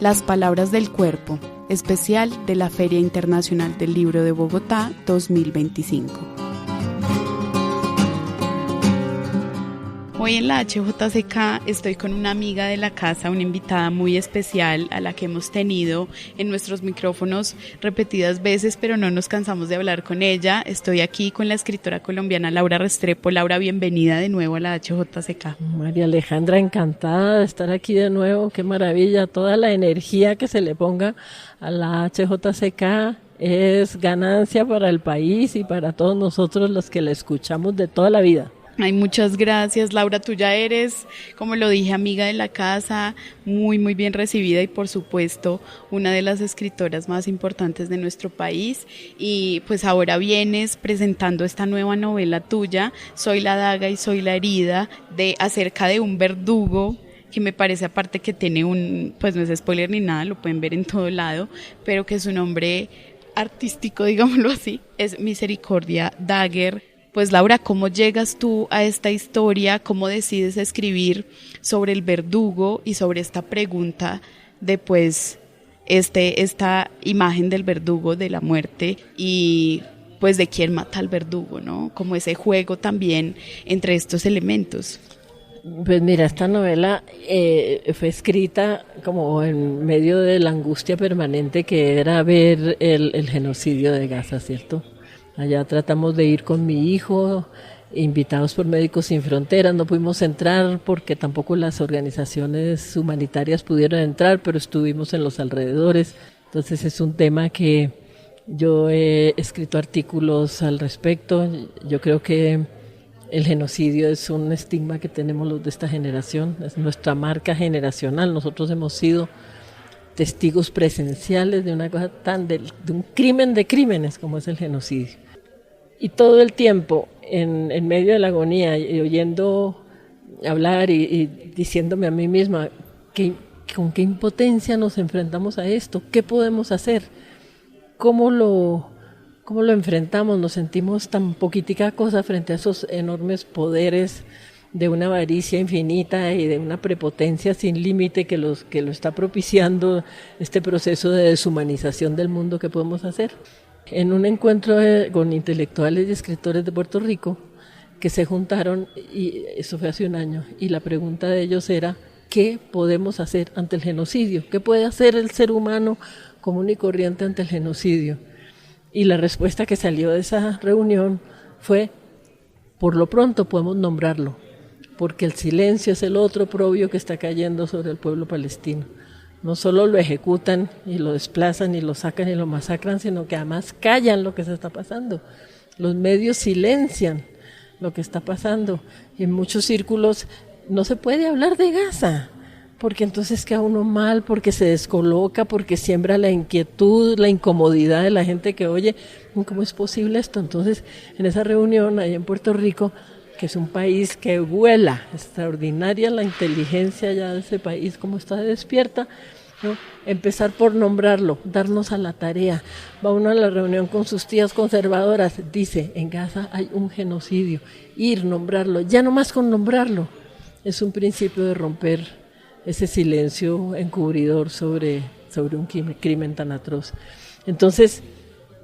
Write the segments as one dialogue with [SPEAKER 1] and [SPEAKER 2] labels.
[SPEAKER 1] Las palabras del cuerpo, especial de la Feria Internacional del Libro de Bogotá 2025. Hoy en la HJCK estoy con una amiga de la casa, una invitada muy especial a la que hemos tenido en nuestros micrófonos repetidas veces, pero no nos cansamos de hablar con ella. Estoy aquí con la escritora colombiana Laura Restrepo. Laura, bienvenida de nuevo a la HJCK.
[SPEAKER 2] María Alejandra, encantada de estar aquí de nuevo. Qué maravilla, toda la energía que se le ponga a la HJCK es ganancia para el país y para todos nosotros los que la escuchamos de toda la vida.
[SPEAKER 1] Ay, muchas gracias, Laura. Tú ya eres, como lo dije, amiga de la casa, muy bien recibida y por supuesto una de las escritoras más importantes de nuestro país. Y pues ahora vienes presentando esta nueva novela tuya, Soy la daga y soy la herida, acerca de un verdugo que me parece, aparte que tiene pues no es spoiler ni nada, lo pueden ver en todo lado, pero que su nombre artístico, digámoslo así, es Misericordia Dagger. Pues Laura, ¿cómo llegas tú a esta historia? ¿Cómo decides escribir sobre el verdugo y sobre esta pregunta de pues esta imagen del verdugo, de la muerte y pues de quién mata al verdugo, ¿no? Como ese juego también entre estos elementos.
[SPEAKER 2] Pues mira, esta novela fue escrita como en medio de la angustia permanente que era ver el genocidio de Gaza, ¿cierto? Allá tratamos de ir con mi hijo, invitados por Médicos Sin Fronteras. No pudimos entrar porque tampoco las organizaciones humanitarias pudieron entrar, pero estuvimos en los alrededores. Entonces es un tema que yo he escrito artículos al respecto. Yo creo que el genocidio es un estigma que tenemos los de esta generación, es nuestra marca generacional. Nosotros hemos sido testigos presenciales de una cosa de un crimen de crímenes como es el genocidio. Y todo el tiempo, en medio de la agonía, y oyendo hablar y diciéndome a mí misma con qué impotencia nos enfrentamos a esto, qué podemos hacer, cómo lo enfrentamos, nos sentimos tan poquitica cosa frente a esos enormes poderes de una avaricia infinita y de una prepotencia sin límite que lo está propiciando este proceso de deshumanización del mundo que podemos hacer. En un encuentro con intelectuales y escritores de Puerto Rico que se juntaron, y eso fue hace un año, y la pregunta de ellos era ¿qué podemos hacer ante el genocidio? ¿Qué puede hacer el ser humano común y corriente ante el genocidio? Y la respuesta que salió de esa reunión fue: por lo pronto podemos nombrarlo, porque el silencio es el otro oprobio que está cayendo sobre el pueblo palestino. No solo lo ejecutan y lo desplazan y lo sacan y lo masacran, sino que además callan lo que se está pasando. Los medios silencian lo que está pasando. Y en muchos círculos no se puede hablar de Gaza, porque entonces queda uno mal, porque se descoloca, porque siembra la inquietud, la incomodidad de la gente que oye, ¿cómo es posible esto? Entonces, en esa reunión allá en Puerto Rico, que es un país que vuela, extraordinaria la inteligencia ya de ese país, cómo está despierta, ¿no? Empezar por nombrarlo, darnos a la tarea. Va uno a la reunión con sus tías conservadoras, dice, en Gaza hay un genocidio, nombrarlo, ya no más con nombrarlo, es un principio de romper ese silencio encubridor sobre un crimen tan atroz. Entonces,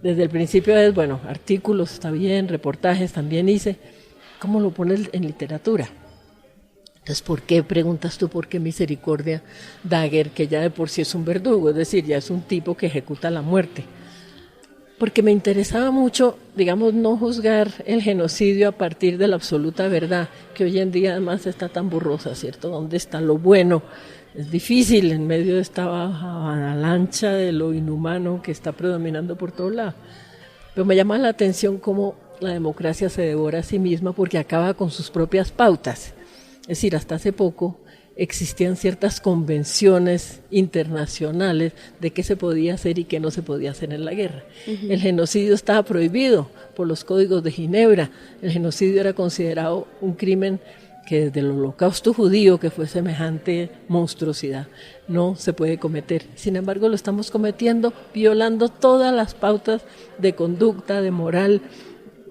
[SPEAKER 2] desde el principio es, bueno, artículos, está bien, reportajes también hice. ¿Cómo lo pones en literatura? Entonces, ¿por qué preguntas tú por qué Misericordia Dagger, que ya de por sí es un verdugo, es decir, ya es un tipo que ejecuta la muerte? Porque me interesaba mucho, digamos, no juzgar el genocidio a partir de la absoluta verdad, que hoy en día además está tan borrosa, ¿cierto? ¿Dónde está lo bueno? Es difícil en medio de esta avalancha de lo inhumano que está predominando por todos lados. Pero me llama la atención cómo la democracia se devora a sí misma porque acaba con sus propias pautas. Es decir, hasta hace poco existían ciertas convenciones internacionales de qué se podía hacer y qué no se podía hacer en la guerra. Uh-huh. El genocidio estaba prohibido por los códigos de Ginebra. El genocidio era considerado un crimen que desde el holocausto judío, que fue semejante monstruosidad, no se puede cometer. Sin embargo, lo estamos cometiendo violando todas las pautas de conducta, de moral.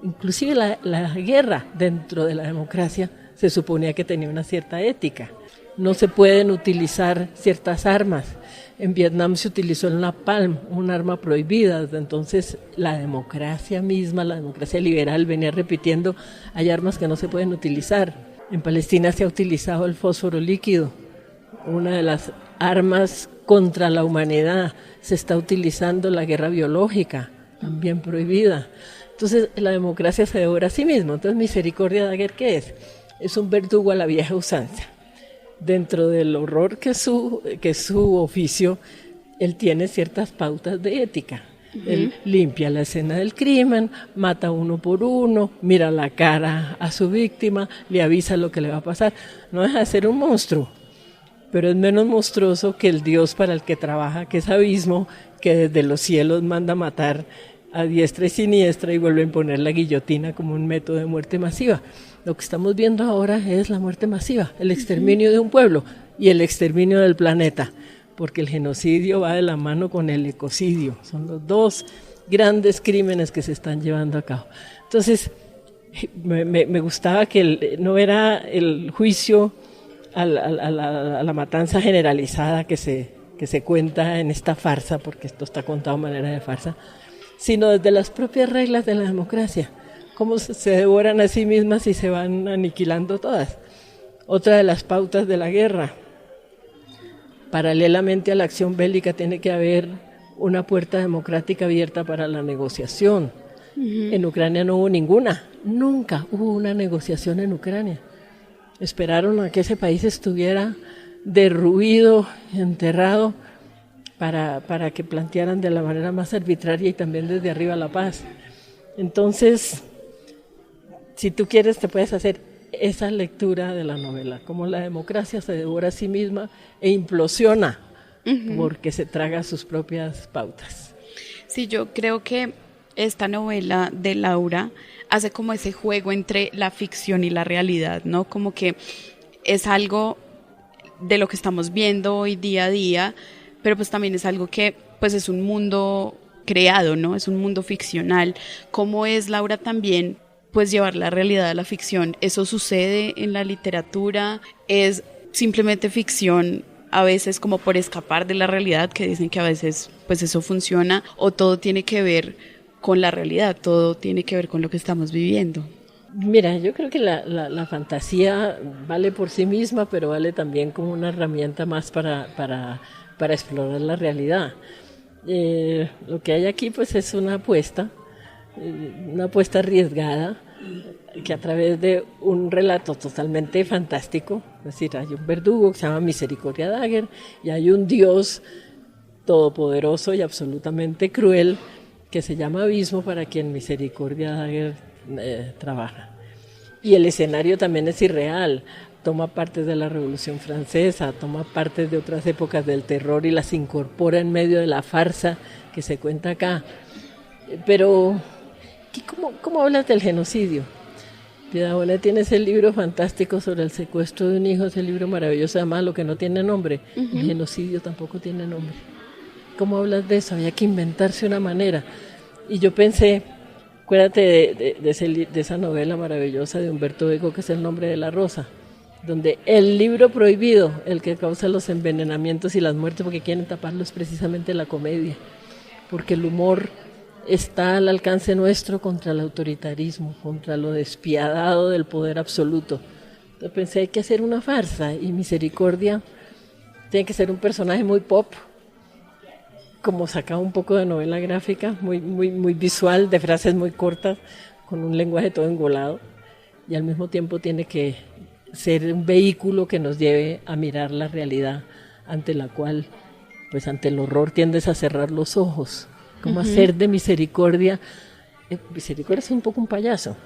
[SPEAKER 2] Inclusive la guerra dentro de la democracia se suponía que tenía una cierta ética. no se pueden utilizar ciertas armas. En Vietnam se utilizó el napalm, un arma prohibida. Desde entonces la democracia misma, la democracia liberal venía repitiendo, hay armas que no se pueden utilizar. En Palestina se ha utilizado el fósforo líquido, una de las armas contra la humanidad. Se está utilizando la guerra biológica, también prohibida. Entonces la democracia se devora a sí misma. Entonces Misericordia Daguerre, ¿qué es? Es un verdugo a la vieja usanza. Dentro del horror que es su oficio, él tiene ciertas pautas de ética. Él limpia la escena del crimen, mata uno por uno, mira la cara a su víctima, le avisa lo que le va a pasar. No deja de ser un monstruo, pero es menos monstruoso que el Dios para el que trabaja, que es Abismo, que desde los cielos manda matar a diestra y siniestra y vuelve a imponer la guillotina como un método de muerte masiva. Lo que estamos viendo ahora es la muerte masiva, el exterminio de un pueblo y el exterminio del planeta, porque el genocidio va de la mano con el ecocidio. Son los dos grandes crímenes que se están llevando a cabo. Entonces, me gustaba que no era el juicio a la matanza generalizada que se cuenta en esta farsa, porque esto está contado de manera de farsa, sino desde las propias reglas de la democracia, cómo se devoran a sí mismas y se van aniquilando todas. Otra de las pautas de la guerra, paralelamente a la acción bélica tiene que haber una puerta democrática abierta para la negociación. En Ucrania no hubo ninguna, nunca hubo una negociación en Ucrania. Esperaron a que ese país estuviera derruido, enterrado, para que plantearan de la manera más arbitraria y también desde arriba la paz. Entonces, si tú quieres, te puedes hacer esa lectura de la novela, cómo la democracia se devora a sí misma e implosiona porque se traga sus propias pautas.
[SPEAKER 1] Sí, yo creo que esta novela de Laura hace como ese juego entre la ficción y la realidad, ¿no? Como que es algo de lo que estamos viendo hoy día a día, pero pues también es algo que pues es un mundo creado, ¿no? Es un mundo ficcional. ¿Cómo es, Laura, también pues llevar la realidad a la ficción? ¿Eso sucede en la literatura? ¿Es simplemente ficción a veces como por escapar de la realidad, que dicen que a veces pues eso funciona, o todo tiene que ver con la realidad, todo tiene que ver con lo que estamos viviendo?
[SPEAKER 2] Mira, yo creo que la fantasía vale por sí misma, pero vale también como una herramienta más para explorar la realidad. Lo que hay aquí pues es una apuesta arriesgada, que a través de un relato totalmente fantástico, es decir, hay un verdugo que se llama Misericordia Daguerre y hay un Dios todopoderoso y absolutamente cruel que se llama Abismo, para quien Misericordia Daguerre trabaja. Y el escenario también es irreal, toma partes de la Revolución Francesa, toma partes de otras épocas del terror y las incorpora en medio de la farsa que se cuenta acá. Pero, ¿cómo hablas del genocidio? Piedad Bonet tiene ese libro fantástico sobre el secuestro de un hijo, ese libro maravilloso, además Lo que no tiene nombre. El genocidio tampoco tiene nombre. ¿Cómo hablas de eso? Había que inventarse una manera. Y yo pensé, acuérdate de esa novela maravillosa de Humberto Eco, que es El nombre de la rosa, donde el libro prohibido, el que causa los envenenamientos y las muertes, porque quieren taparlo, es precisamente la comedia, porque el humor está al alcance nuestro contra el autoritarismo, contra lo despiadado del poder absoluto. Entonces pensé, hay que hacer una farsa, y Misericordia tiene que ser un personaje muy pop, como sacado un poco de novela gráfica, muy visual, de frases muy cortas, con un lenguaje todo engolado, y al mismo tiempo tiene que ser un vehículo que nos lleve a mirar la realidad, ante la cual, pues ante el horror tiendes a cerrar los ojos. ¿Cómo hacer de Misericordia? Misericordia es un poco un payaso,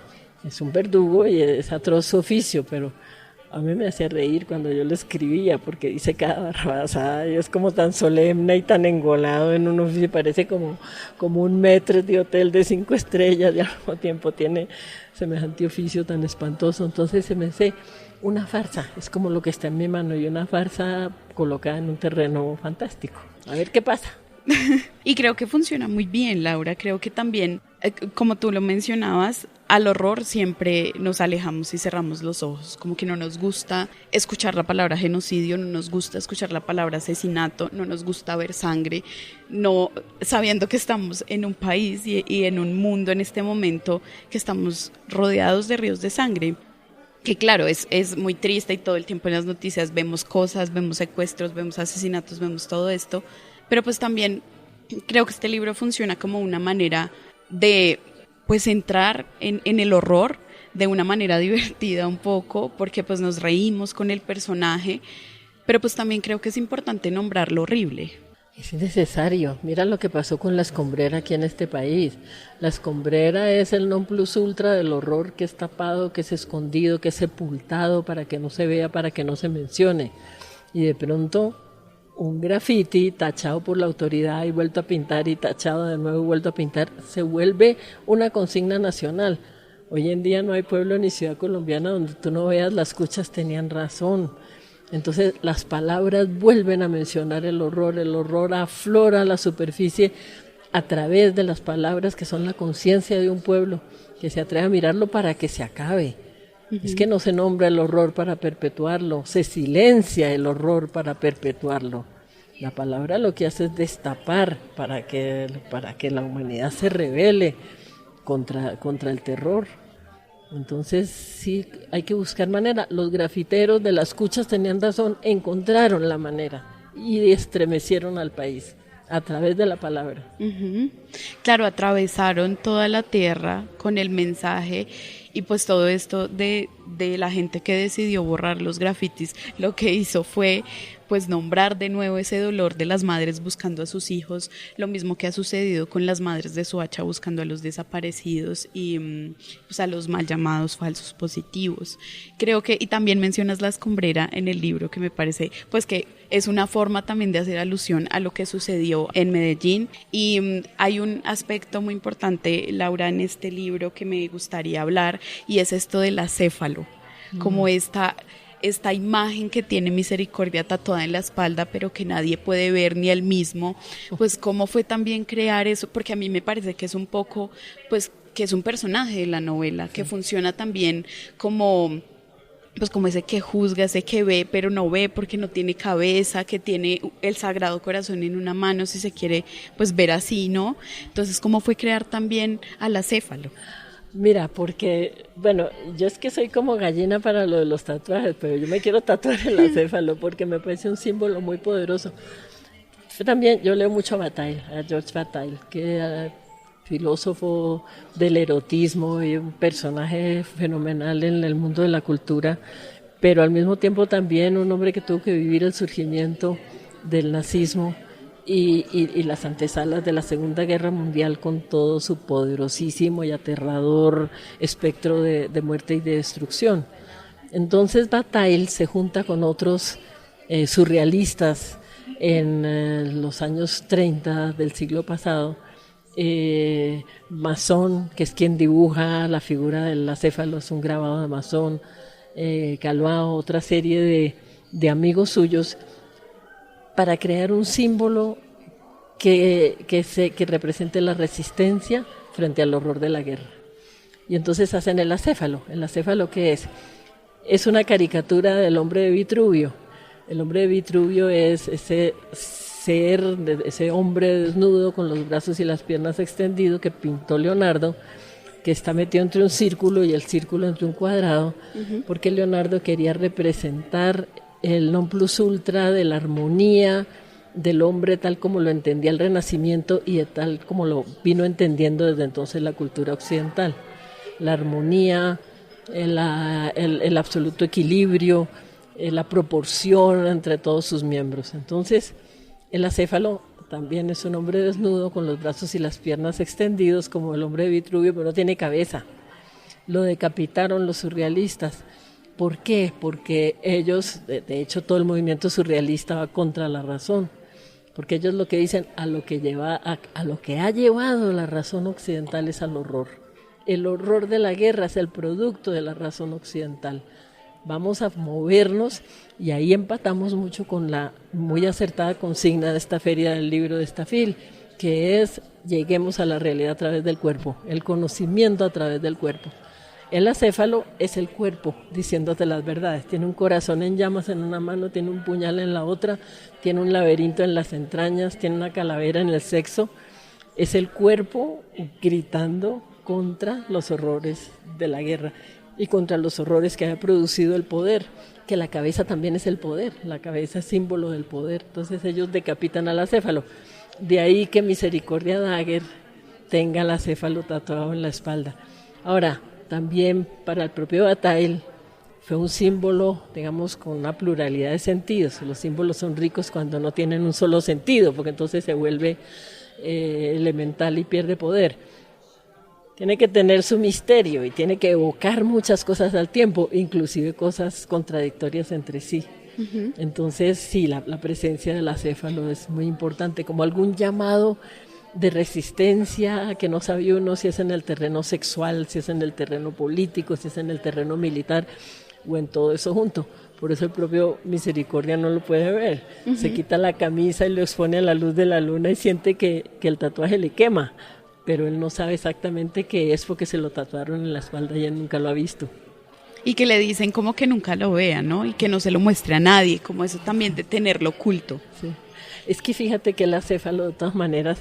[SPEAKER 2] es un verdugo y es atroz su oficio, pero a mí me hacía reír cuando yo lo escribía, porque dice cada barrabasada y es como tan solemne y tan engolado en un oficio, parece como un maître de hotel de 5 estrellas, y al mismo tiempo tiene semejante oficio tan espantoso. Entonces se me hace una farsa, es como lo que está en mi mano, y una farsa colocada en un terreno fantástico. A ver qué pasa.
[SPEAKER 1] Y creo que funciona muy bien, Laura. Creo que también Como tú lo mencionabas, al horror siempre nos alejamos y cerramos los ojos, como que no nos gusta escuchar la palabra genocidio, no nos gusta escuchar la palabra asesinato, no nos gusta ver sangre, no sabiendo que estamos en un país y en un mundo en este momento que estamos rodeados de ríos de sangre. Que claro, es muy triste y todo el tiempo en las noticias vemos cosas, vemos secuestros, vemos asesinatos, vemos todo esto, pero pues también creo que este libro funciona como una manera de pues entrar en el horror de una manera divertida un poco, porque pues nos reímos con el personaje, pero pues también creo que es importante nombrar lo horrible.
[SPEAKER 2] Es necesario. Mira lo que pasó con la escombrera aquí en este país. La escombrera es el non plus ultra del horror, que es tapado, que es escondido, que es sepultado para que no se vea, para que no se mencione. Y de pronto un grafiti tachado por la autoridad y vuelto a pintar y tachado de nuevo y vuelto a pintar se vuelve una consigna nacional. Hoy en día no hay pueblo ni ciudad colombiana donde tú no veas las cuchas tenían razón. Entonces las palabras vuelven a mencionar el horror aflora a la superficie a través de las palabras que son la conciencia de un pueblo, que se atreve a mirarlo para que se acabe. Es que no se nombra el horror para perpetuarlo, se silencia el horror para perpetuarlo. La palabra lo que hace es destapar para que la humanidad se rebele contra el terror. Entonces sí, hay que buscar manera. Los grafiteros de las cuchas tenían razón, encontraron la manera y estremecieron al país a través de la palabra.
[SPEAKER 1] Claro, atravesaron toda la tierra con el mensaje y pues todo esto de la gente que decidió borrar los grafitis, lo que hizo fue pues nombrar de nuevo ese dolor de las madres buscando a sus hijos, lo mismo que ha sucedido con las madres de Soacha buscando a los desaparecidos y pues a los mal llamados falsos positivos. Creo que, y también mencionas la escombrera en el libro, que me parece pues que es una forma también de hacer alusión a lo que sucedió en Medellín y hay un aspecto muy importante, Laura, en este libro que me gustaría hablar y es esto del acéfalo, como esta imagen que tiene Misericordia tatuada en la espalda, pero que nadie puede ver ni él mismo, pues cómo fue también crear eso, porque a mí me parece que es un poco, pues que es un personaje de la novela, que funciona también como pues como ese que juzga, ese que ve, pero no ve porque no tiene cabeza, que tiene el Sagrado Corazón en una mano, si se quiere pues ver así, ¿no? Entonces, ¿cómo fue crear también al acéfalo?
[SPEAKER 2] Mira, porque, bueno, yo es que soy como gallina para lo de los tatuajes, pero yo me quiero tatuar el acéfalo porque me parece un símbolo muy poderoso. Yo leo mucho a Bataille, a George Bataille, que era filósofo del erotismo y un personaje fenomenal en el mundo de la cultura, pero al mismo tiempo también un hombre que tuvo que vivir el surgimiento del nazismo y las antesalas de la Segunda Guerra Mundial con todo su poderosísimo y aterrador espectro de muerte y de destrucción. Entonces Bataille se junta con otros surrealistas en los años 30 del siglo pasado, Masson, que es quien dibuja la figura del acéfalo, es un grabado de Masson, Calvao, otra serie de amigos suyos, para crear un símbolo que represente la resistencia frente al horror de la guerra. Y entonces hacen el acéfalo. ¿El acéfalo qué es? Es una caricatura del hombre de Vitruvio. El hombre de Vitruvio es ese hombre desnudo con los brazos y las piernas extendidos que pintó Leonardo, que está metido entre un círculo y el círculo entre un cuadrado, porque Leonardo quería representar el non plus ultra de la armonía del hombre tal como lo entendía el Renacimiento y de tal como lo vino entendiendo desde entonces la cultura occidental. La armonía, el absoluto equilibrio, la proporción entre todos sus miembros. Entonces, el acéfalo también es un hombre desnudo con los brazos y las piernas extendidos como el hombre de Vitruvio, pero no tiene cabeza. Lo decapitaron los surrealistas. ¿Por qué? Porque ellos, de hecho todo el movimiento surrealista va contra la razón, porque ellos lo que dicen, a lo que ha llevado la razón occidental es al horror. El horror de la guerra es el producto de la razón occidental. Vamos a movernos y ahí empatamos mucho con la muy acertada consigna de esta feria del libro de Estafil, que es lleguemos a la realidad a través del cuerpo, el conocimiento a través del cuerpo. El acéfalo es el cuerpo diciéndote las verdades. Tiene un corazón en llamas en una mano, tiene un puñal en la otra, tiene un laberinto en las entrañas, tiene una calavera en el sexo. Es el cuerpo gritando contra los horrores de la guerra y contra los horrores que ha producido el poder, que la cabeza también es el poder, la cabeza es símbolo del poder. Entonces ellos decapitan al acéfalo. De ahí que Misericordia Dagger tenga el acéfalo tatuado en la espalda. Ahora, también para el propio Bataille fue un símbolo, digamos, con una pluralidad de sentidos. Los símbolos son ricos cuando no tienen un solo sentido, porque entonces se vuelve elemental y pierde poder. Tiene que tener su misterio y tiene que evocar muchas cosas al tiempo, inclusive cosas contradictorias entre sí. Uh-huh. Entonces, sí, la presencia del acéfalo es muy importante, como algún llamado de resistencia, que no sabe uno si es en el terreno sexual, si es en el terreno político, si es en el terreno militar o en todo eso junto. Por eso el propio Misericordia no lo puede ver. Uh-huh. Se quita la camisa y lo expone a la luz de la luna y siente que el tatuaje le quema, pero él no sabe exactamente qué es porque se lo tatuaron en la espalda y él nunca lo ha visto.
[SPEAKER 1] Y que le dicen como que nunca lo vea, ¿no? Y que no se lo muestre a nadie, como eso también de tenerlo oculto.
[SPEAKER 2] Sí. Es que fíjate que el acéfalo, de todas maneras,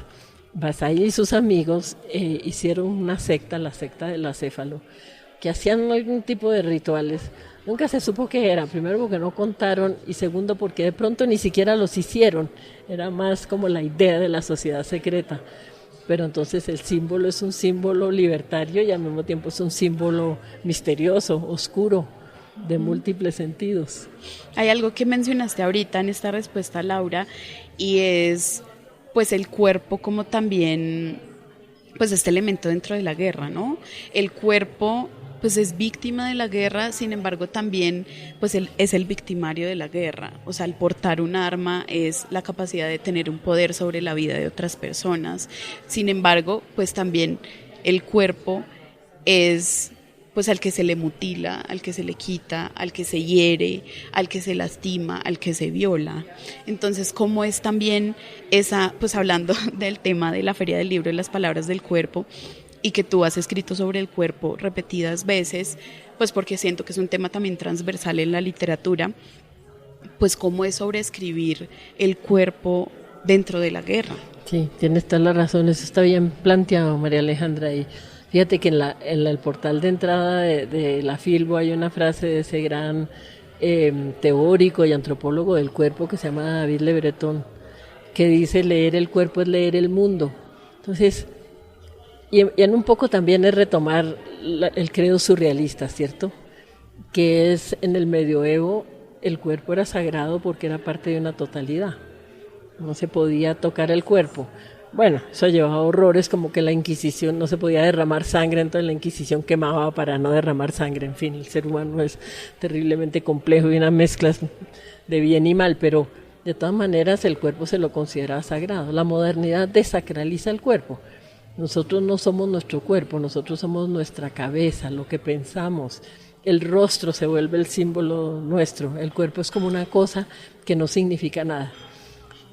[SPEAKER 2] Bataille y sus amigos hicieron una secta, la secta del acéfalo, que hacían algún tipo de rituales. Nunca se supo qué era, primero porque no contaron y segundo porque de pronto ni siquiera los hicieron, era más como la idea de la sociedad secreta. Pero entonces el símbolo es un símbolo libertario y al mismo tiempo es un símbolo misterioso, oscuro, de múltiples sentidos.
[SPEAKER 1] Hay algo que mencionaste ahorita en esta respuesta, Laura, y es pues el cuerpo como también pues este elemento dentro de la guerra, ¿no? El cuerpo pues es víctima de la guerra, sin embargo también pues es el victimario de la guerra. O sea, el portar un arma es la capacidad de tener un poder sobre la vida de otras personas. Sin embargo, pues también el cuerpo es pues al que se le mutila, al que se le quita, al que se hiere, al que se lastima, al que se viola. Entonces, ¿cómo es también esa, pues hablando del tema de la Feria del Libro y las palabras del cuerpo, y que tú has escrito sobre el cuerpo repetidas veces, pues porque siento que es un tema también transversal en la literatura, pues cómo es sobreescribir el cuerpo dentro de la guerra?
[SPEAKER 2] Sí, tienes toda la razón, eso está bien planteado, María Alejandra, y fíjate que en el portal de entrada de la Filbo hay una frase de ese gran teórico y antropólogo del cuerpo que se llama David Le Breton, que dice: leer el cuerpo es leer el mundo. Entonces, y en un poco también es retomar el credo surrealista, ¿cierto? Que es en el medioevo el cuerpo era sagrado porque era parte de una totalidad. No se podía tocar el cuerpo. Bueno, eso llevaba horrores, como que la Inquisición no se podía derramar sangre, entonces la Inquisición quemaba para no derramar sangre. En fin, el ser humano es terriblemente complejo y una mezcla de bien y mal, pero de todas maneras el cuerpo se lo consideraba sagrado. La modernidad desacraliza el cuerpo. Nosotros no somos nuestro cuerpo, nosotros somos nuestra cabeza, lo que pensamos. El rostro se vuelve el símbolo nuestro, el cuerpo es como una cosa que no significa nada.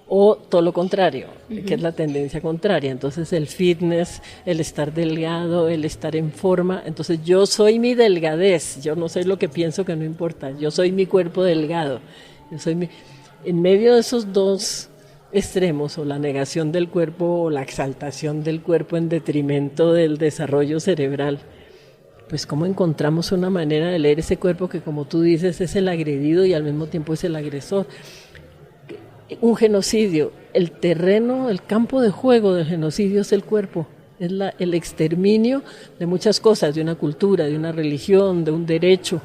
[SPEAKER 2] O todo lo contrario, que es la tendencia contraria. Entonces el fitness, el estar delgado, el estar en forma. Entonces yo soy mi delgadez, yo no soy lo que pienso que no importa, yo soy mi cuerpo delgado. En medio de esos dos extremos, o la negación del cuerpo o la exaltación del cuerpo en detrimento del desarrollo cerebral, pues cómo encontramos una manera de leer ese cuerpo que, como tú dices, es el agredido y al mismo tiempo es el agresor. Un genocidio, el terreno, el campo de juego del genocidio es el cuerpo, es el exterminio de muchas cosas, de una cultura, de una religión, de un derecho,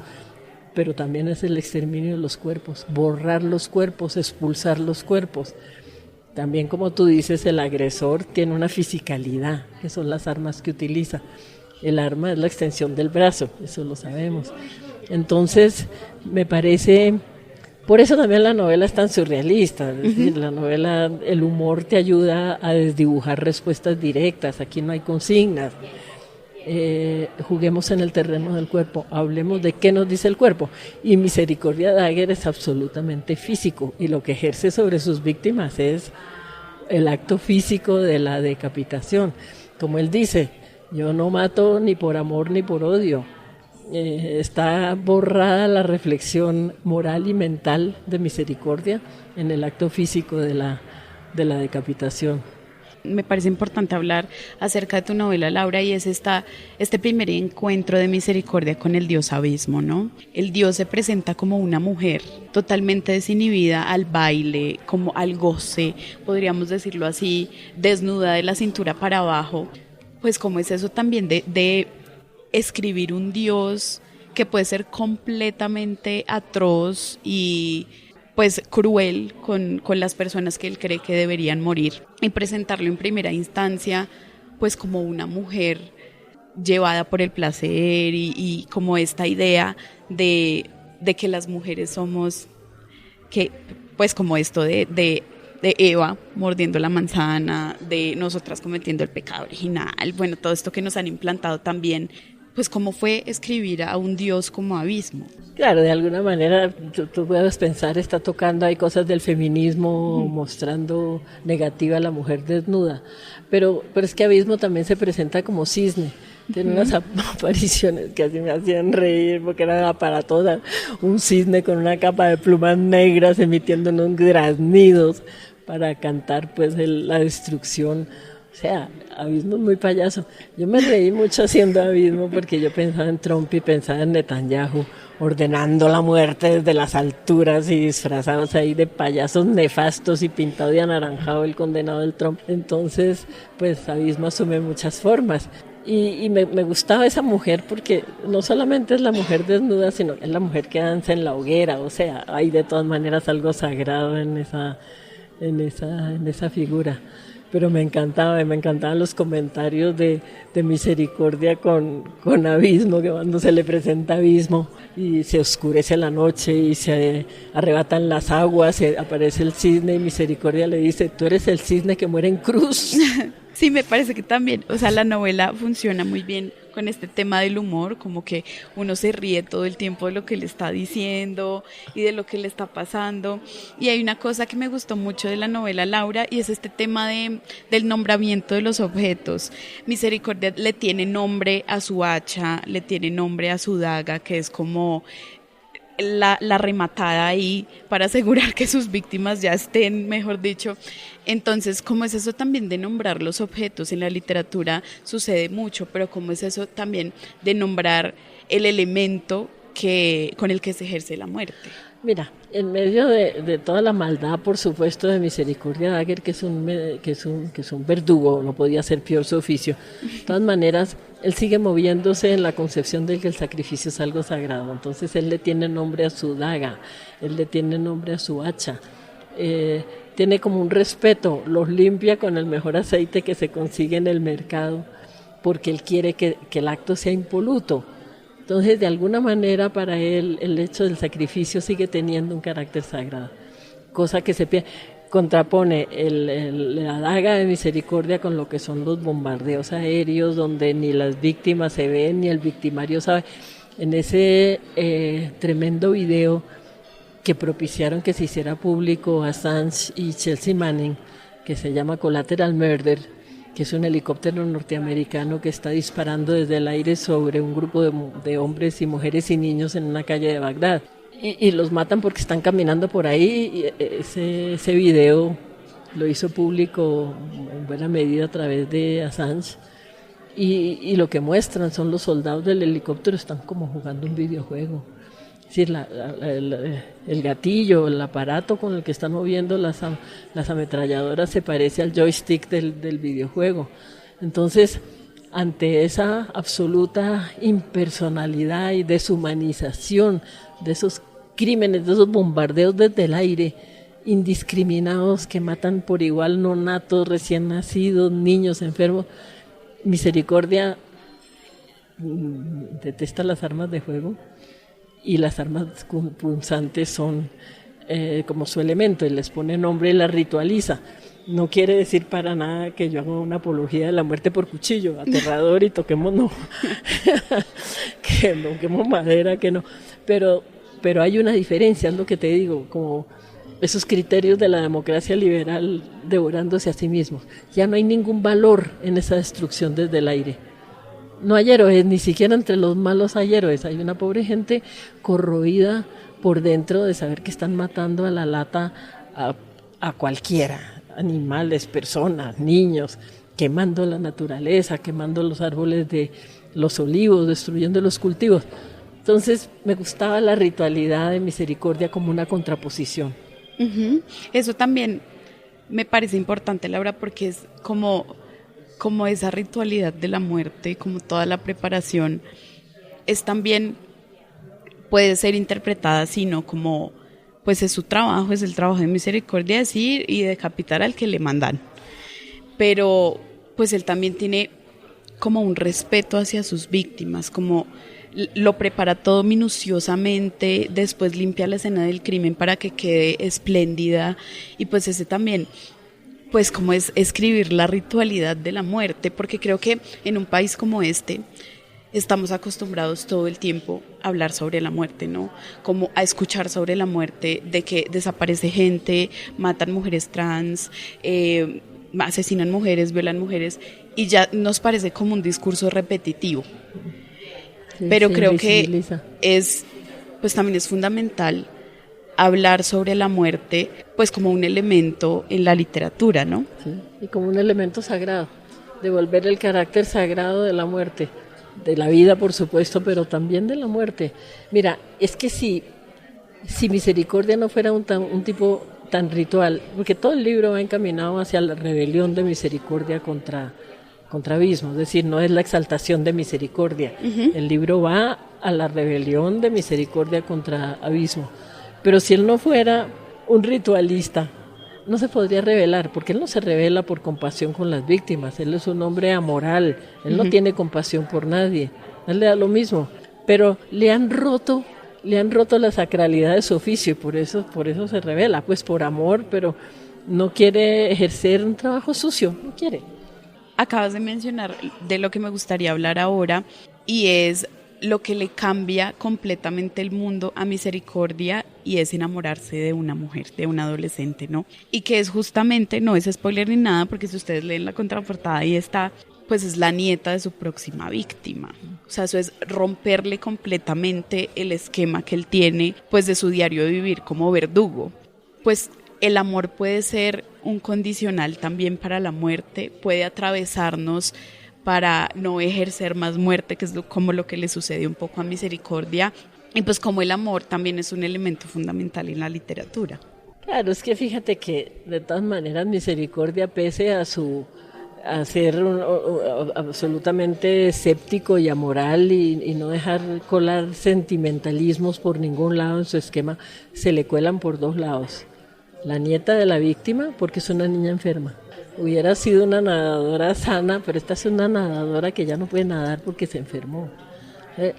[SPEAKER 2] pero también es el exterminio de los cuerpos, borrar los cuerpos, expulsar los cuerpos. También, como tú dices, el agresor tiene una fisicalidad, que son las armas que utiliza. El arma es la extensión del brazo, eso lo sabemos. Entonces, me parece, por eso también la novela es tan surrealista, es decir, la novela, el humor te ayuda a desdibujar respuestas directas, aquí no hay consignas. Juguemos en el terreno del cuerpo, hablemos de qué nos dice el cuerpo. Y Misericordia Dagger es absolutamente físico y lo que ejerce sobre sus víctimas es el acto físico de la decapitación. Como él dice, yo no mato ni por amor ni por odio. Está borrada la reflexión moral y mental de misericordia en el acto físico de la decapitación.
[SPEAKER 1] Me parece importante hablar acerca de tu novela, Laura, y es este primer encuentro de Misericordia con el dios Abismo, ¿no? El dios se presenta como una mujer totalmente desinhibida al baile, como al goce, podríamos decirlo así, desnuda de la cintura para abajo. Pues cómo es eso también de escribir un dios que puede ser completamente atroz y pues cruel con las personas que él cree que deberían morir, y presentarlo en primera instancia pues como una mujer llevada por el placer y como esta idea de que las mujeres somos, que pues como esto de Eva mordiendo la manzana, de nosotras cometiendo el pecado original, bueno, todo esto que nos han implantado también. Pues cómo fue escribir a un dios como Abismo.
[SPEAKER 2] Claro, de alguna manera tú puedes pensar, está tocando, hay cosas del feminismo mostrando negativa a la mujer desnuda, pero es que Abismo también se presenta como cisne. Tiene unas apariciones que así me hacían reír porque era aparatosa, un cisne con una capa de plumas negras emitiendo unos graznidos para cantar pues la destrucción. O sea, Abismo es muy payaso. Yo me reí mucho haciendo Abismo porque yo pensaba en Trump y pensaba en Netanyahu ordenando la muerte desde las alturas y disfrazados ahí de payasos nefastos y pintado de anaranjado el condenado del Trump. Entonces, pues Abismo asume muchas formas. Y me gustaba esa mujer porque no solamente es la mujer desnuda, sino es la mujer que danza en la hoguera. O sea, hay de todas maneras algo sagrado en esa figura. Pero me encantaban los comentarios de Misericordia con Abismo, que cuando se le presenta Abismo y se oscurece la noche y se arrebatan las aguas, aparece el cisne y Misericordia le dice, tú eres el cisne que muere en cruz.
[SPEAKER 1] Sí, me parece que también, o sea, la novela funciona muy bien con este tema del humor, como que uno se ríe todo el tiempo de lo que le está diciendo y de lo que le está pasando. Y hay una cosa que me gustó mucho de la novela, Laura, y es este tema del nombramiento de los objetos. Misericordia le tiene nombre a su hacha, le tiene nombre a su daga, que es como la rematada ahí para asegurar que sus víctimas ya estén, mejor dicho. Entonces, ¿cómo es eso también de nombrar los objetos? En la literatura sucede mucho, pero ¿cómo es eso también de nombrar el elemento con el que se ejerce la muerte?
[SPEAKER 2] Mira, en medio de toda la maldad, por supuesto, de Misericordia Dagger, que es un verdugo, no podía ser peor su oficio. De todas maneras, él sigue moviéndose en la concepción de que el sacrificio es algo sagrado. Entonces, él le tiene nombre a su daga, él le tiene nombre a su hacha. Tiene como un respeto, los limpia con el mejor aceite que se consigue en el mercado, porque él quiere que el acto sea impoluto. Entonces, de alguna manera, para él, el hecho del sacrificio sigue teniendo un carácter sagrado, cosa que se contrapone la daga de Misericordia con lo que son los bombardeos aéreos, donde ni las víctimas se ven, ni el victimario sabe. En ese tremendo video que propiciaron que se hiciera público Assange y Chelsea Manning, que se llama Collateral Murder, que es un helicóptero norteamericano que está disparando desde el aire sobre un grupo de hombres y mujeres y niños en una calle de Bagdad. Y los matan porque están caminando por ahí. Y ese video lo hizo público en buena medida a través de Assange. Y lo que muestran son los soldados del helicóptero, están como jugando un videojuego. Es decir, el gatillo, el aparato con el que están moviendo las ametralladoras se parece al joystick del videojuego. Entonces, ante esa absoluta impersonalidad y deshumanización de esos crímenes, de esos bombardeos desde el aire, indiscriminados que matan por igual nonatos, recién nacidos, niños enfermos, Misericordia detesta las armas de fuego. Y las armas punzantes son como su elemento, y les pone nombre y las ritualiza. No quiere decir para nada que yo haga una apología de la muerte por cuchillo, aterrador y toquemos no, que no toquemos madera, que no. Pero hay una diferencia, es lo que te digo, como esos criterios de la democracia liberal devorándose a sí mismos. Ya no hay ningún valor en esa destrucción desde el aire. No hay héroes, ni siquiera entre los malos hay héroes. Hay una pobre gente corroída por dentro de saber que están matando a la lata a cualquiera, animales, personas, niños, quemando la naturaleza, quemando los árboles de los olivos, destruyendo los cultivos. Entonces me gustaba la ritualidad de misericordia como una contraposición.
[SPEAKER 1] Uh-huh. Eso también me parece importante, Laura, porque es como esa ritualidad de la muerte, como toda la preparación, es también, puede ser interpretada así, ¿no? Como, pues es su trabajo, es el trabajo de misericordia, decir y decapitar al que le mandan. Pero, pues él también tiene como un respeto hacia sus víctimas, como lo prepara todo minuciosamente, después limpia la escena del crimen para que quede espléndida, y pues ese también, pues como es escribir la ritualidad de la muerte, porque creo que en un país como este estamos acostumbrados todo el tiempo a hablar sobre la muerte, ¿no? Como a escuchar sobre la muerte, de que desaparece gente, matan mujeres trans, asesinan mujeres, violan mujeres, y ya nos parece como un discurso repetitivo. Sí, pero creo que pues también es fundamental hablar sobre la muerte, pues como un elemento en la literatura, ¿no?
[SPEAKER 2] Sí, y como un elemento sagrado, devolver el carácter sagrado de la muerte, de la vida por supuesto, pero también de la muerte. Mira, es que si Misericordia no fuera un tipo tan ritual, porque todo el libro va encaminado hacia la rebelión de Misericordia contra Abismo, es decir, no es la exaltación de Misericordia, uh-huh. El libro va a la rebelión de Misericordia contra Abismo, pero si él no fuera un ritualista, no se podría revelar, porque él no se revela por compasión con las víctimas, él es un hombre amoral, él no tiene compasión por nadie, él le da lo mismo, pero le han roto la sacralidad de su oficio y por eso se revela, pues por amor, pero no quiere ejercer un trabajo sucio, no quiere.
[SPEAKER 1] Acabas de mencionar de lo que me gustaría hablar ahora, y es lo que le cambia completamente el mundo a Misericordia, y es enamorarse de una mujer, de una adolescente, ¿no? Y que es justamente, no es spoiler ni nada, porque si ustedes leen la contraportada ahí está, pues es la nieta de su próxima víctima. O sea, eso es romperle completamente el esquema que él tiene, pues de su diario de vivir como verdugo. Pues el amor puede ser un condicional también para la muerte, puede atravesarnos para no ejercer más muerte, que es como lo que le sucede un poco a Misericordia, y pues como el amor también es un elemento fundamental en la literatura.
[SPEAKER 2] Claro, es que fíjate que de todas maneras Misericordia, pese a ser absolutamente escéptico y amoral y no dejar colar sentimentalismos por ningún lado en su esquema, se le cuelan por dos lados. La nieta de la víctima, porque es una niña enferma. Hubiera sido una nadadora sana, pero esta es una nadadora que ya no puede nadar porque se enfermó.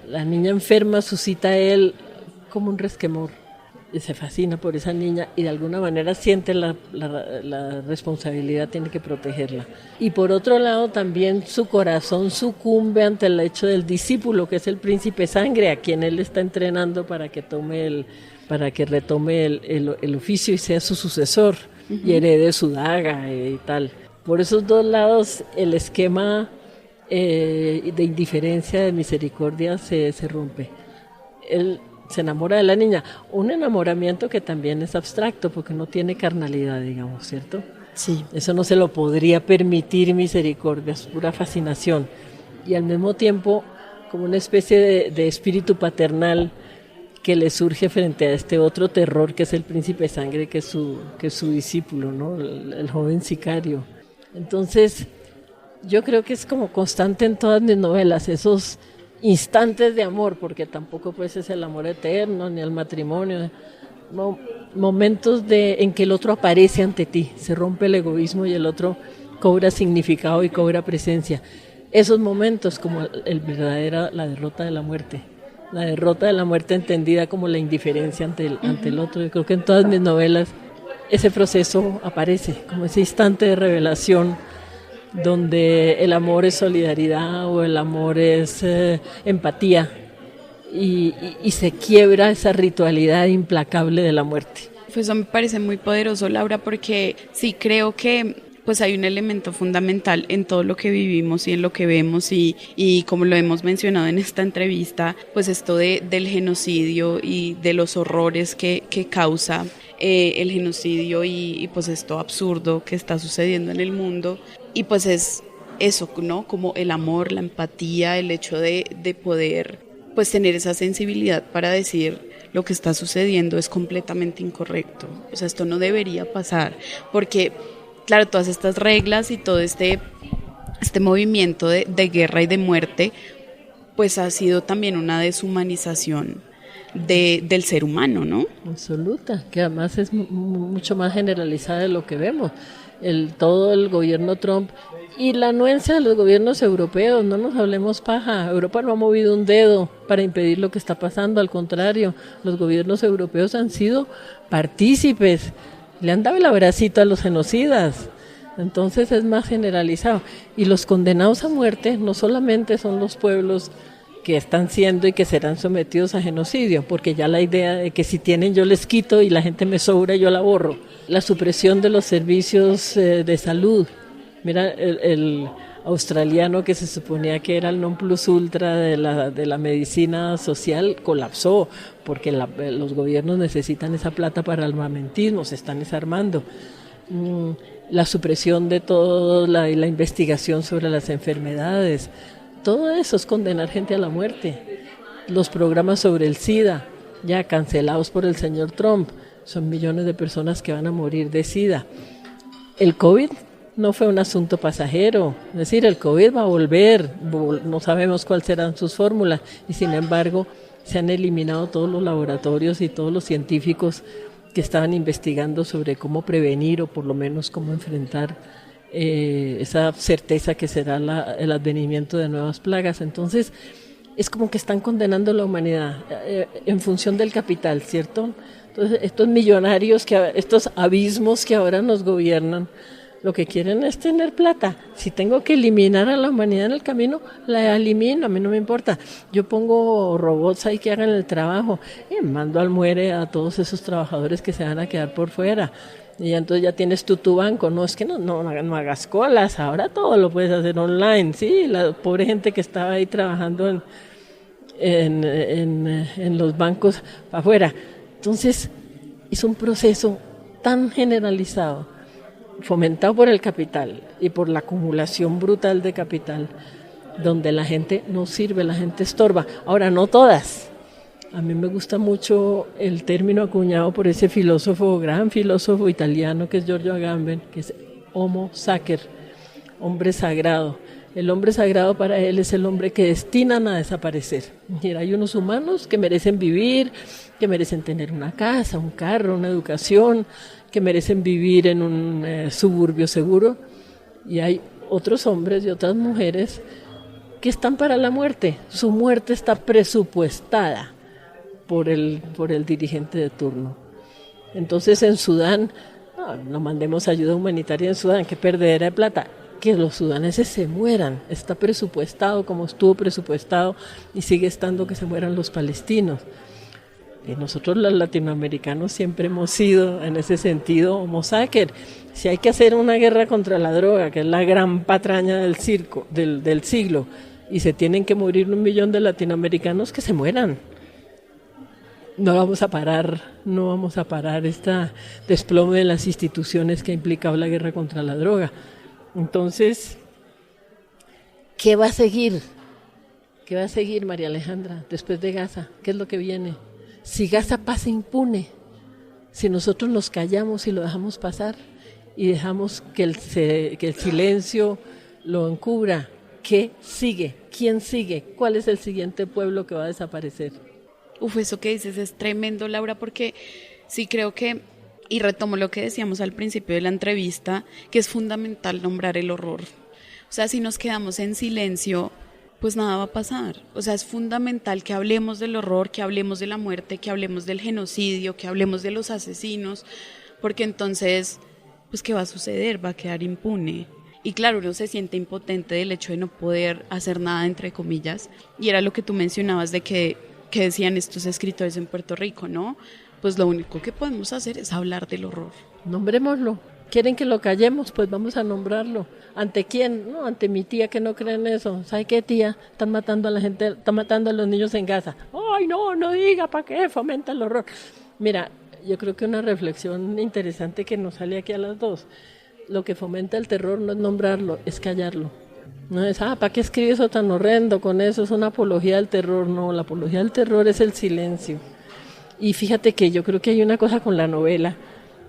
[SPEAKER 2] La niña enferma suscita a él como un resquemor. Y se fascina por esa niña y de alguna manera siente la responsabilidad, tiene que protegerla. Y por otro lado también su corazón sucumbe ante el hecho del discípulo, que es el príncipe Sangre, a quien él está entrenando para que retome el oficio y sea su sucesor, uh-huh. Y herede su daga y tal. Por esos dos lados el esquema de indiferencia, de Misericordia se rompe. Él se enamora de la niña, un enamoramiento que también es abstracto porque no tiene carnalidad, digamos, ¿cierto?
[SPEAKER 1] Sí.
[SPEAKER 2] Eso no se lo podría permitir Misericordia, es pura fascinación. Y al mismo tiempo como una especie de espíritu paternal que le surge frente a este otro terror que es el príncipe Sangre, que es su discípulo, ¿no? El joven sicario. Entonces, yo creo que es como constante en todas mis novelas, esos instantes de amor, porque tampoco pues es el amor eterno, ni el matrimonio, momentos en que el otro aparece ante ti, se rompe el egoísmo y el otro cobra significado y cobra presencia. Esos momentos como la derrota de la muerte. La derrota de la muerte entendida como la indiferencia ante el otro. Yo creo que en todas mis novelas ese proceso aparece, como ese instante de revelación donde el amor es solidaridad o el amor es empatía y se quiebra esa ritualidad implacable de la muerte.
[SPEAKER 1] Pues eso me parece muy poderoso, Laura, porque sí creo que pues hay un elemento fundamental en todo lo que vivimos y en lo que vemos y como lo hemos mencionado en esta entrevista, pues esto del genocidio y de los horrores que causa el genocidio y pues esto absurdo que está sucediendo en el mundo. Y pues es eso, ¿no? Como el amor, la empatía, el hecho de poder pues tener esa sensibilidad para decir lo que está sucediendo es completamente incorrecto. O sea, esto no debería pasar, porque claro, todas estas reglas y todo este movimiento de guerra y de muerte, pues ha sido también una deshumanización del ser humano, ¿no?
[SPEAKER 2] Absoluta, que además es mucho más generalizada de lo que vemos. Todo el gobierno Trump y la anuencia de los gobiernos europeos, no nos hablemos paja, Europa no ha movido un dedo para impedir lo que está pasando, al contrario, los gobiernos europeos han sido partícipes, le han dado el abracito a los genocidas, entonces es más generalizado. Y los condenados a muerte no solamente son los pueblos que están siendo y que serán sometidos a genocidio, porque ya la idea de que si tienen yo les quito y la gente me sobra yo la borro. La supresión de los servicios de salud. Mira, el australiano que se suponía que era el non plus ultra de la medicina social colapsó, porque los gobiernos necesitan esa plata para armamentismo, se están desarmando. La supresión de toda la investigación sobre las enfermedades. Todo eso es condenar gente a la muerte. Los programas sobre el SIDA, ya cancelados por el señor Trump, son millones de personas que van a morir de SIDA. El COVID no fue un asunto pasajero, es decir, el COVID va a volver, no sabemos cuáles serán sus fórmulas, y sin embargo se han eliminado todos los laboratorios y todos los científicos que estaban investigando sobre cómo prevenir o por lo menos cómo enfrentar esa certeza que será el advenimiento de nuevas plagas. Entonces es como que están condenando a la humanidad en función del capital, ¿cierto? Entonces estos millonarios, estos abismos que ahora nos gobiernan, lo que quieren es tener plata. Si tengo que eliminar a la humanidad en el camino, la elimino, a mí no me importa. Yo pongo robots ahí que hagan el trabajo y mando al muere a todos esos trabajadores que se van a quedar por fuera. Y entonces ya tienes tu banco, no es que no hagas colas, ahora todo lo puedes hacer online, sí, la pobre gente que estaba ahí trabajando en los bancos para afuera. Entonces es un proceso tan generalizado, fomentado por el capital y por la acumulación brutal de capital, donde la gente no sirve, la gente estorba. Ahora, no todas. A mí me gusta mucho el término acuñado por ese gran filósofo italiano que es Giorgio Agamben, que es Homo Sacer, hombre sagrado. El hombre sagrado para él es el hombre que destinan a desaparecer. Mira, hay unos humanos que merecen vivir, que merecen tener una casa, un carro, una educación, que merecen vivir en un suburbio seguro, y hay otros hombres y otras mujeres que están para la muerte. Su muerte está presupuestada por el dirigente de turno. Entonces en Sudán, no mandemos ayuda humanitaria en Sudán, qué perdedera de plata, que los sudaneses se mueran, está presupuestado como estuvo presupuestado y sigue estando que se mueran los palestinos. Y nosotros los latinoamericanos siempre hemos sido en ese sentido homo sacer. Si hay que hacer una guerra contra la droga, que es la gran patraña del siglo, y se tienen que morir 1 millón de latinoamericanos, que se mueran. No vamos a parar este desplome de las instituciones que ha implicado la guerra contra la droga. Entonces, ¿qué va a seguir? ¿Qué va a seguir, María Alejandra, después de Gaza? ¿Qué es lo que viene? Si Gaza pasa impune, si nosotros nos callamos y lo dejamos pasar y dejamos que el silencio lo encubra, ¿qué sigue? ¿Quién sigue? ¿Cuál es el siguiente pueblo que va a desaparecer?
[SPEAKER 1] Eso que dices es tremendo, Laura, porque sí creo que, y retomo lo que decíamos al principio de la entrevista, que es fundamental nombrar el horror. O sea, si nos quedamos en silencio, pues nada va a pasar. O sea, es fundamental que hablemos del horror, que hablemos de la muerte, que hablemos del genocidio, que hablemos de los asesinos, porque entonces, pues ¿qué va a suceder? Va a quedar impune. Y claro, uno se siente impotente del hecho de no poder hacer nada, entre comillas, y era lo que tú mencionabas de que decían estos escritores en Puerto Rico, ¿no? pues lo único que podemos hacer es hablar del horror.
[SPEAKER 2] Nombrémoslo. ¿Quieren que lo callemos? Pues vamos a nombrarlo. ¿Ante quién? No, ante mi tía que no cree en eso. ¿Sabe qué, tía? Están matando a la gente, están matando a los niños en Gaza. ¡Ay, no, no diga! ¿Para qué? Fomenta el horror. Mira, yo creo que una reflexión interesante que nos sale aquí a las dos. Lo que fomenta el terror no es nombrarlo, es callarlo. No es, ¿para qué escribe eso tan horrendo con eso? Es una apología del terror. No, la apología del terror es el silencio. Y fíjate que yo creo que hay una cosa con la novela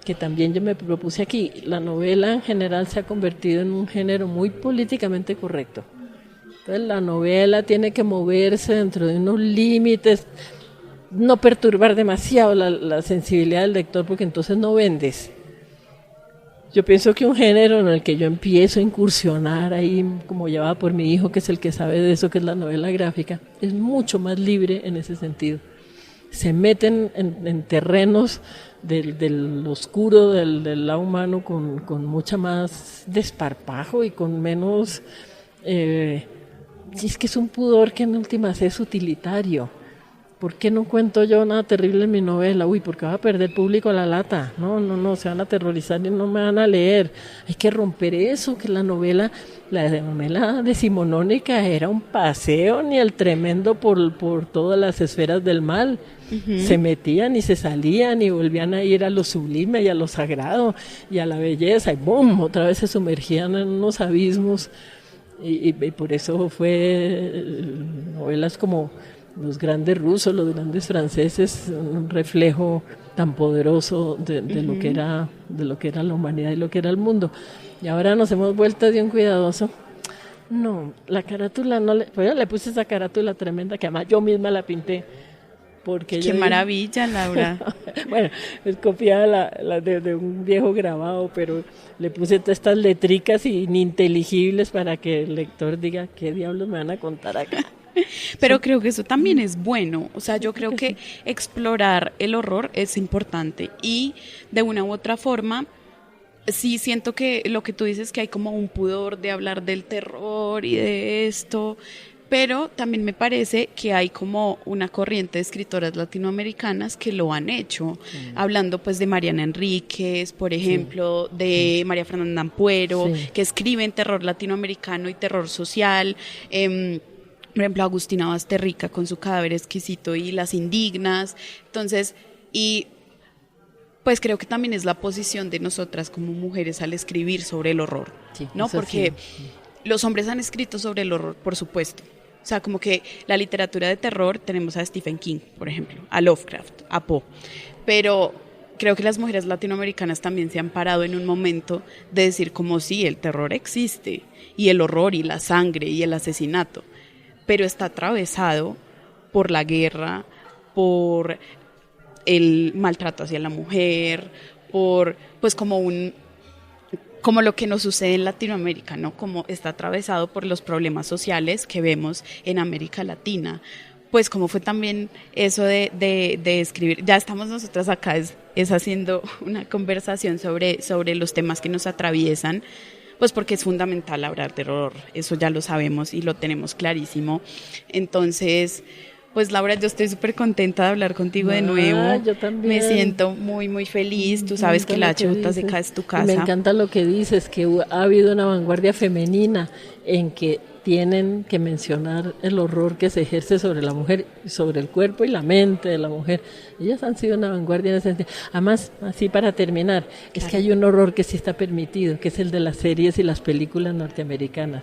[SPEAKER 2] que también yo me propuse aquí. La novela en general se ha convertido en un género muy políticamente correcto. Entonces la novela tiene que moverse dentro de unos límites, no perturbar demasiado la sensibilidad del lector, porque entonces no vendes. Yo pienso que un género en el que yo empiezo a incursionar ahí, como llevada por mi hijo, que es el que sabe de eso, que es la novela gráfica, es mucho más libre en ese sentido. Se meten en terrenos del oscuro, del lado humano, con mucha más desparpajo y con menos... es que es un pudor que en últimas es utilitario. ¿Por qué no cuento yo nada terrible en mi novela? Uy, porque va a perder público a la lata. No, se van a aterrorizar y no me van a leer. Hay que romper eso, que la novela decimonónica era un paseo ni el tremendo por todas las esferas del mal. Uh-huh. Se metían y se salían y volvían a ir a lo sublime y a lo sagrado y a la belleza y ¡bum! Otra vez se sumergían en unos abismos y por eso fue novelas como los grandes rusos, los grandes franceses, un reflejo tan poderoso de lo que era la humanidad y lo que era el mundo. Y ahora nos hemos vuelto de un cuidadoso. No, la carátula pues yo le puse esa carátula tremenda que además yo misma la pinté. Porque
[SPEAKER 1] ¡qué maravilla, Laura!
[SPEAKER 2] Bueno, es copiada de un viejo grabado, pero le puse todas estas letricas ininteligibles para que el lector diga, ¿qué diablos me van a contar acá?
[SPEAKER 1] Pero creo que eso también es bueno, o sea, yo creo que explorar el horror es importante y de una u otra forma sí siento que lo que tú dices, que hay como un pudor de hablar del terror y de esto, pero también me parece que hay como una corriente de escritoras latinoamericanas que lo han hecho, hablando pues de Mariana Enríquez, por ejemplo, de María Fernanda Ampuero, que escriben terror latinoamericano y terror social, por ejemplo, Agustina Basterrica con su Cadáver Exquisito y Las Indignas. Entonces, y pues creo que también es la posición de nosotras como mujeres al escribir sobre el horror, ¿no? Porque los hombres han escrito sobre el horror, por supuesto. O sea, como que la literatura de terror tenemos a Stephen King, por ejemplo, a Lovecraft, a Poe. Pero creo que las mujeres latinoamericanas también se han parado en un momento de decir como sí, el terror existe, y el horror, y la sangre, y el asesinato, pero está atravesado por la guerra, por el maltrato hacia la mujer, por pues como lo que nos sucede en Latinoamérica, ¿no? Como está atravesado por los problemas sociales que vemos en América Latina. Pues como fue también eso de escribir, ya estamos nosotras acá, es haciendo una conversación sobre los temas que nos atraviesan, pues porque es fundamental hablar de horror, eso ya lo sabemos y lo tenemos clarísimo. Entonces, pues Laura, yo estoy súper contenta de hablar contigo de nuevo.
[SPEAKER 2] Yo también.
[SPEAKER 1] Me siento muy, muy feliz. Tú sabes que la HJCK es tu casa.
[SPEAKER 2] Y me encanta lo que dices, que ha habido una vanguardia femenina en que tienen que mencionar el horror que se ejerce sobre la mujer, sobre el cuerpo y la mente de la mujer. Ellas han sido una vanguardia en ese sentido. Además, así para terminar, es que hay un horror que sí está permitido, que es el de las series y las películas norteamericanas.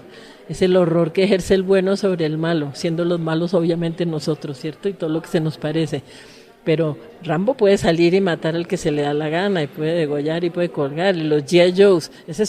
[SPEAKER 2] Es el horror que ejerce el bueno sobre el malo, siendo los malos obviamente nosotros, ¿cierto? Y todo lo que se nos parece. Pero Rambo puede salir y matar al que se le da la gana, y puede degollar y puede colgar, y los G.I. Joes, ese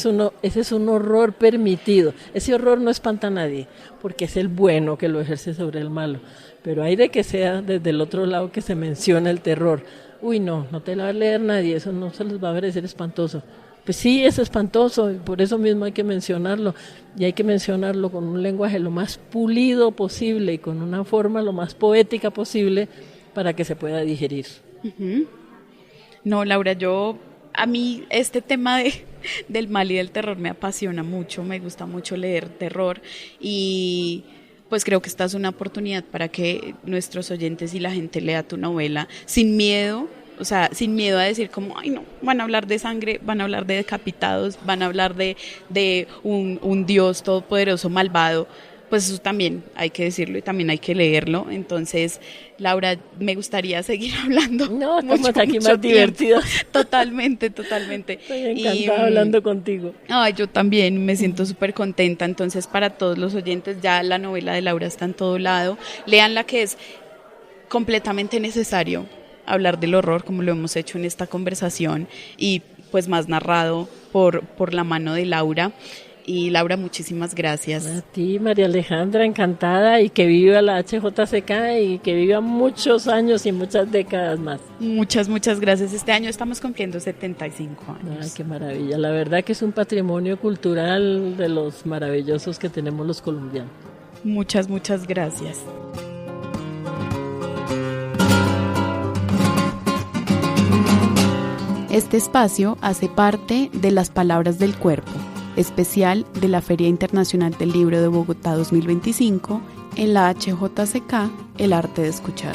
[SPEAKER 2] es un horror permitido. Ese horror no espanta a nadie, porque es el bueno que lo ejerce sobre el malo. Pero hay de que sea desde el otro lado que se menciona el terror. Uy, no te la va a leer nadie, eso no se les va a parecer espantoso. Pues sí, es espantoso, y por eso mismo hay que mencionarlo, y hay que mencionarlo con un lenguaje lo más pulido posible y con una forma lo más poética posible para que se pueda digerir.
[SPEAKER 1] Uh-huh. No, Laura, a mí este tema del mal y del terror me apasiona mucho, me gusta mucho leer terror y pues creo que esta es una oportunidad para que nuestros oyentes y la gente lea tu novela sin miedo. o sea, sin miedo a decir como, ay no, van a hablar de sangre, van a hablar de decapitados, van a hablar de un Dios todopoderoso malvado, pues eso también hay que decirlo y también hay que leerlo. Entonces, Laura, me gustaría seguir hablando.
[SPEAKER 2] No, estamos aquí más divertidos.
[SPEAKER 1] Totalmente.
[SPEAKER 2] Estoy encantada hablando contigo.
[SPEAKER 1] Ay, yo también me siento súper contenta. Entonces, para todos los oyentes, ya la novela de Laura está en todo lado. Léanla, que es completamente necesario hablar del horror, como lo hemos hecho en esta conversación, y pues más narrado por la mano de Laura. Y Laura, muchísimas gracias.
[SPEAKER 2] A ti, María Alejandra, encantada, y que viva la HJCK y que viva muchos años y muchas décadas más.
[SPEAKER 1] Muchas gracias. Este año estamos cumpliendo 75 años.
[SPEAKER 2] Ay, qué maravilla. La verdad que es un patrimonio cultural de los maravillosos que tenemos los colombianos.
[SPEAKER 1] Muchas gracias. Este espacio hace parte de Las Palabras del Cuerpo, especial de la Feria Internacional del Libro de Bogotá 2025 en la HJCK, El Arte de Escuchar.